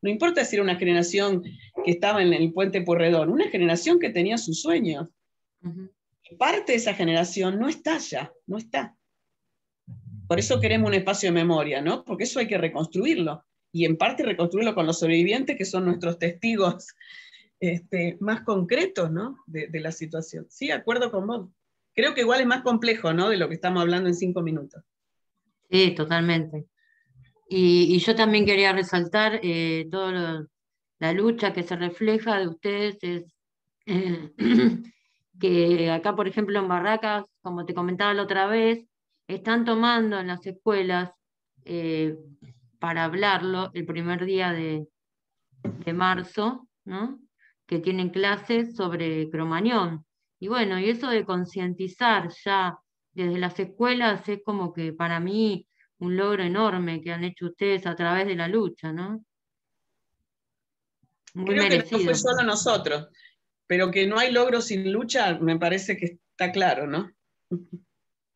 No importa si era una generación que estaba en el Puente Pueyrredón, una generación que tenía sus sueños. Parte de esa generación no está ya, no está. Por eso queremos un espacio de memoria, ¿no? Porque eso hay que reconstruirlo. Y en parte reconstruirlo con los sobrevivientes, que son nuestros testigos más concretos, ¿no? de la situación. Sí, de acuerdo con vos. Creo que igual es más complejo, ¿no? De lo que estamos hablando en 5 minutos. Sí, totalmente. Y yo también quería resaltar toda la lucha que se refleja de ustedes, eh, que acá, por ejemplo, en Barracas, como te comentaba la otra vez, están tomando en las escuelas para hablarlo el primer día de marzo, ¿no? Que tienen clases sobre Cromañón. Y bueno, y eso de concientizar ya desde las escuelas es como que para mí un logro enorme que han hecho ustedes a través de la lucha, ¿no? Muy Creo que no merecido. fue solo nosotros, pero que no hay logro sin lucha, me parece que está claro, ¿no?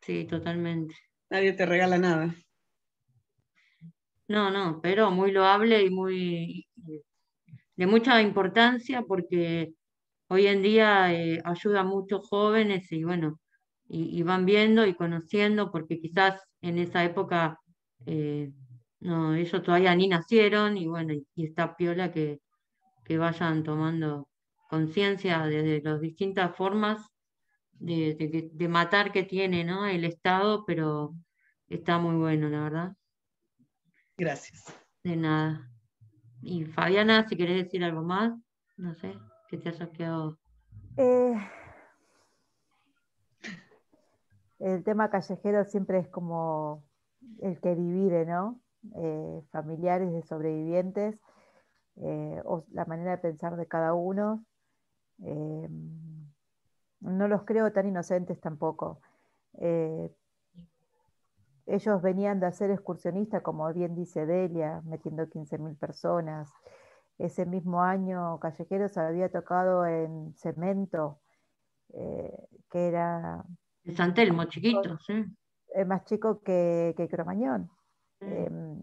Sí, totalmente. Nadie te regala nada. No, pero muy loable y muy de mucha importancia porque hoy en día ayuda a muchos jóvenes y bueno, y van viendo y conociendo, porque quizás en esa época eh, no, ellos todavía ni nacieron, y bueno, y está piola que vayan tomando conciencia desde las distintas formas de matar que tiene, ¿no? El Estado, pero está muy bueno, la verdad. Gracias. De nada. Y Fabiana, si querés decir algo más, no sé, que te hayas quedado. El tema callejero siempre es como el que divide, ¿no? Familiares de sobrevivientes, o la manera de pensar de cada uno. No los creo tan inocentes tampoco. Ellos venían de hacer excursionistas, como bien dice Delia, metiendo 15.000 personas. Ese mismo año Callejeros había tocado en Cemento, que era El San Telmo, chiquito, sí. más chico que Cromañón.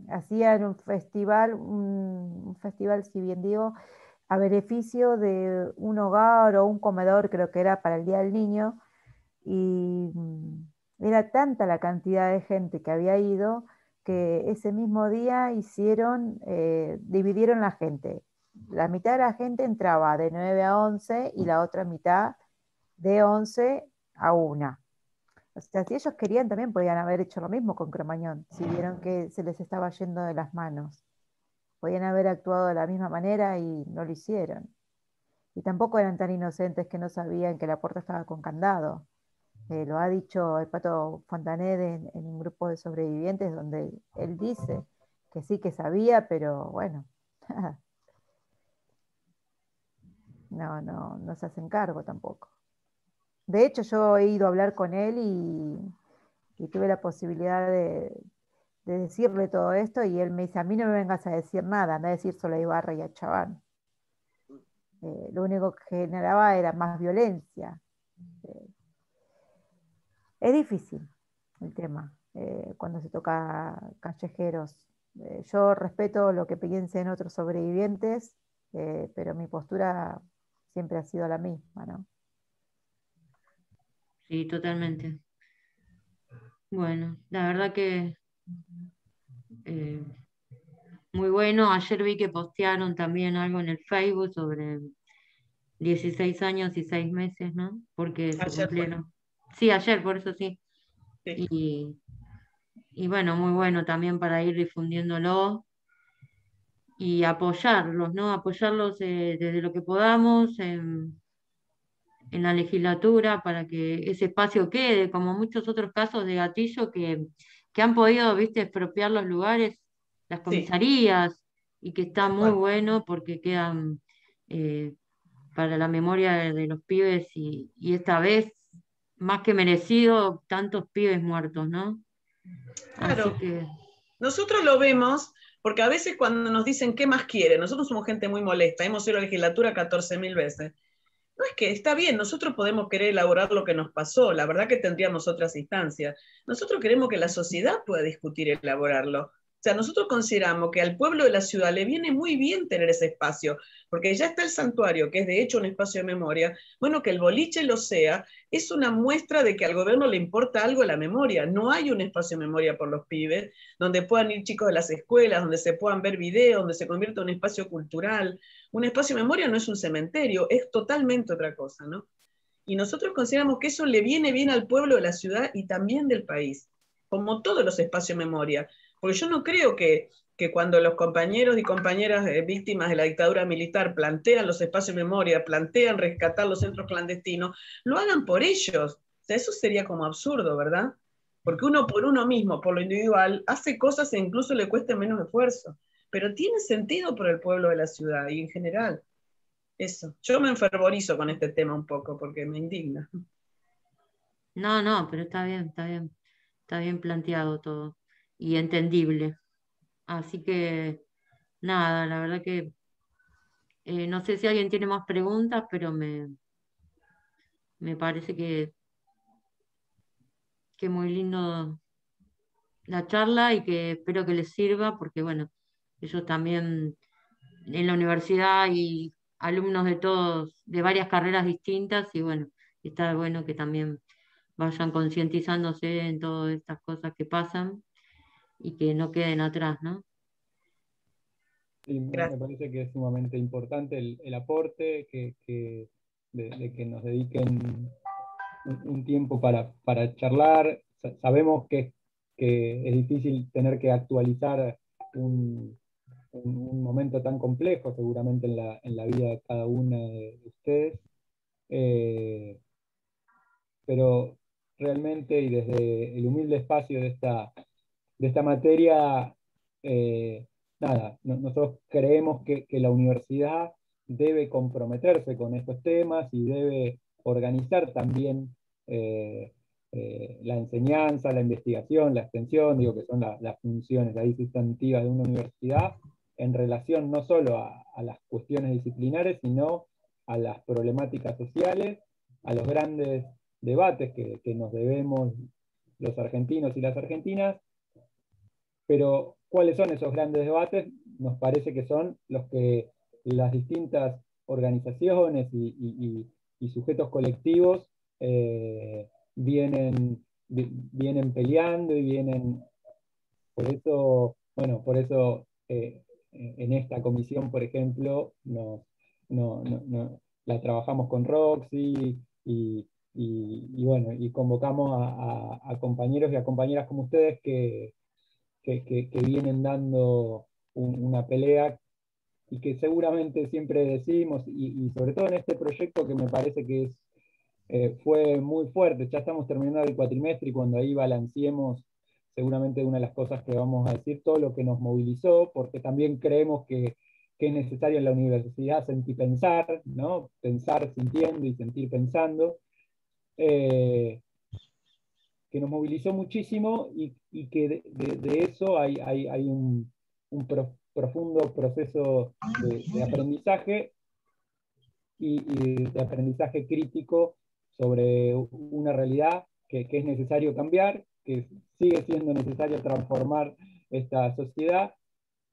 Hacían un festival, si bien digo, a beneficio de un hogar o un comedor, creo que era para el Día del Niño, y era tanta la cantidad de gente que había ido que ese mismo día dividieron la gente. La mitad de la gente entraba de 9 a 11 y la otra mitad de 11 a 1. O sea, si ellos querían, también podían haber hecho lo mismo con Cromañón, si vieron que se les estaba yendo de las manos. Podían haber actuado de la misma manera y no lo hicieron. Y tampoco eran tan inocentes que no sabían que la puerta estaba con candado. Lo ha dicho el Pato Fontanet en un grupo de sobrevivientes donde él dice que sí que sabía, pero bueno, no se hacen cargo tampoco. De hecho, yo he ido a hablar con él y tuve la posibilidad de decirle todo esto, y él me dice: a mí no me vengas a decir nada, anda a decir solo a Ibarra y a Chaván. Lo único que generaba era más violencia. Es difícil el tema cuando se toca callejeros. Yo respeto lo que piensen otros sobrevivientes, pero mi postura siempre ha sido la misma, ¿no? Sí, totalmente. Bueno, la verdad que muy bueno. Ayer vi que postearon también algo en el Facebook sobre 16 años y 6 meses, ¿no? Porque se Ayer cumplieron. Sí, ayer, por eso sí. Sí. Y bueno, muy bueno también para ir difundiéndolo y apoyarlos, ¿no? Apoyarlos desde lo que podamos en la legislatura para que ese espacio quede, como muchos otros casos de Gatillo que han podido, viste, expropiar los lugares, las comisarías, y que está muy bueno porque quedan para la memoria de los pibes y esta vez, más que merecido, tantos pibes muertos, ¿no? Claro. Así que... Nosotros lo vemos porque a veces cuando nos dicen qué más quiere, nosotros somos gente muy molesta, hemos ido a la legislatura 14.000 veces. No es que está bien, nosotros podemos querer elaborar lo que nos pasó, la verdad que tendríamos otras instancias. Nosotros queremos que la sociedad pueda discutir y elaborarlo. O sea, nosotros consideramos que al pueblo de la ciudad le viene muy bien tener ese espacio, porque ya está el santuario, que es de hecho un espacio de memoria. Bueno, que el boliche lo sea, es una muestra de que al gobierno le importa algo la memoria. No hay un espacio de memoria por los pibes, donde puedan ir chicos de las escuelas, donde se puedan ver videos, donde se convierta en un espacio cultural. Un espacio de memoria no es un cementerio, es totalmente otra cosa, ¿no? Y nosotros consideramos que eso le viene bien al pueblo de la ciudad y también del país, como todos los espacios de memoria. Porque yo no creo que cuando los compañeros y compañeras víctimas de la dictadura militar plantean los espacios de memoria, plantean rescatar los centros clandestinos, lo hagan por ellos. O sea, eso sería como absurdo, ¿verdad? Porque uno por uno mismo, por lo individual, hace cosas e incluso le cueste menos esfuerzo. Pero tiene sentido por el pueblo de la ciudad y en general. Eso. Yo me enfervorizo con este tema un poco porque me indigna. No, no, pero está bien planteado todo y entendible. Así que nada, la verdad que no sé si alguien tiene más preguntas, pero me parece que muy lindo la charla y que espero que les sirva, porque bueno, ellos también en la universidad y alumnos de todos, de varias carreras distintas, y bueno, está bueno que también vayan concientizándose en todas estas cosas que pasan y que no queden atrás, ¿no? Y me parece que es sumamente importante el aporte, de que nos dediquen un tiempo para charlar. Sabemos que es difícil tener que actualizar un momento tan complejo, seguramente en la vida de cada una de ustedes. Pero realmente, y desde el humilde espacio de esta materia, nada, nosotros creemos que la universidad debe comprometerse con estos temas y debe organizar también la enseñanza, la investigación, la extensión, digo que son las funciones ahí sustantivas de una universidad, en relación no solo a las cuestiones disciplinares, sino a las problemáticas sociales, a los grandes debates que nos debemos los argentinos y las argentinas. Pero, ¿cuáles son esos grandes debates? Nos parece que son los que las distintas organizaciones y sujetos colectivos vienen peleando y vienen. Por eso, bueno, por eso en esta comisión, por ejemplo, la trabajamos con Roxy bueno, y convocamos a compañeros y a compañeras como ustedes que vienen dando una pelea y que seguramente siempre decimos, y sobre todo en este proyecto que me parece que fue muy fuerte. Ya estamos terminando el cuatrimestre y cuando ahí balanceemos, seguramente una de las cosas que vamos a decir, todo lo que nos movilizó, porque también creemos que es necesario en la universidad sentir pensar, ¿no? Pensar sintiendo y sentir pensando. Que nos movilizó muchísimo y que de eso hay un profundo proceso de aprendizaje y de aprendizaje crítico sobre una realidad que es necesario cambiar, que sigue siendo necesario transformar esta sociedad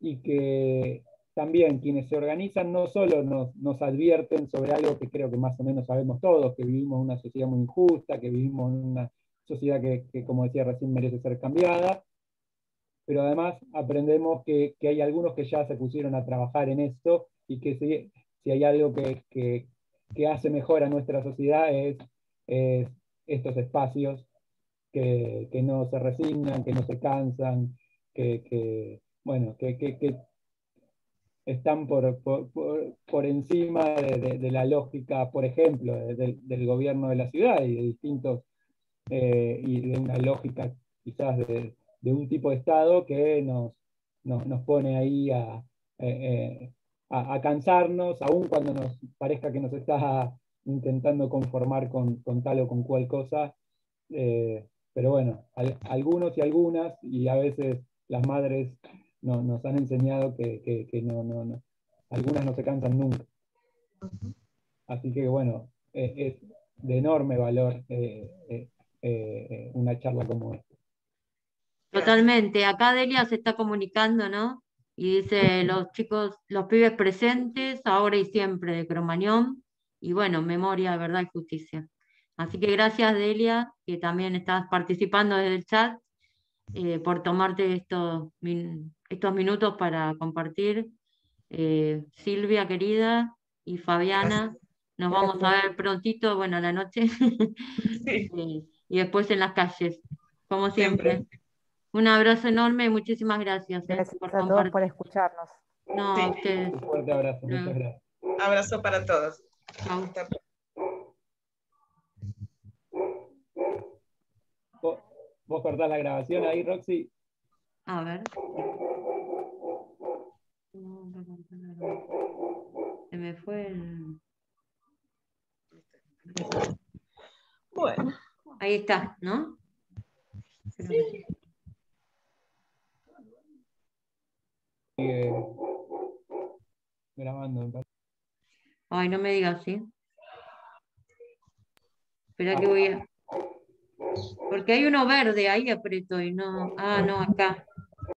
y que también quienes se organizan no solo nos advierten sobre algo que creo que más o menos sabemos todos, que vivimos en una sociedad muy injusta, que vivimos en una sociedad que como decía recién, merece ser cambiada, pero además aprendemos que hay algunos que ya se pusieron a trabajar en esto y que si hay algo que hace mejor a nuestra sociedad es estos espacios que no se resignan, que no se cansan, bueno, que están por encima de la lógica, por ejemplo, del gobierno de la ciudad y de distintos, y de una lógica quizás de un tipo de Estado que nos pone ahí a cansarnos, aun cuando nos parezca que nos está intentando conformar con tal o con cual cosa. Pero bueno, algunos y algunas, y a veces las madres nos han enseñado que no, algunas no se cansan nunca. Así que bueno, es de enorme valor una charla como esta. Totalmente. Acá Delia se está comunicando, ¿no? Y dice, los chicos, los pibes presentes, ahora y siempre, de Cromañón. Y bueno, memoria, verdad y justicia. Así que gracias, Delia, que también estás participando desde el chat, por tomarte estos minutos para compartir. Silvia, querida, y Fabiana, nos vamos a ver prontito, bueno, a la noche, Sí, y después en las calles, como siempre. siempre. Un abrazo enorme y muchísimas gracias Gracias por a todos por compartir. escucharnos. No, Sí. a ustedes. Un fuerte abrazo, muchas Luego. gracias. Abrazo para todos. Chau. Hasta ¿Vos cortás la grabación ahí, Roxy? A ver. Se me fue el... Bueno. Ahí está, ¿no? Creo que sí. Sigue grabando, me parece. Ay, no me digas, ¿sí? Espera que voy a... Porque hay uno verde, ahí aprieto y no... Ah, no, acá.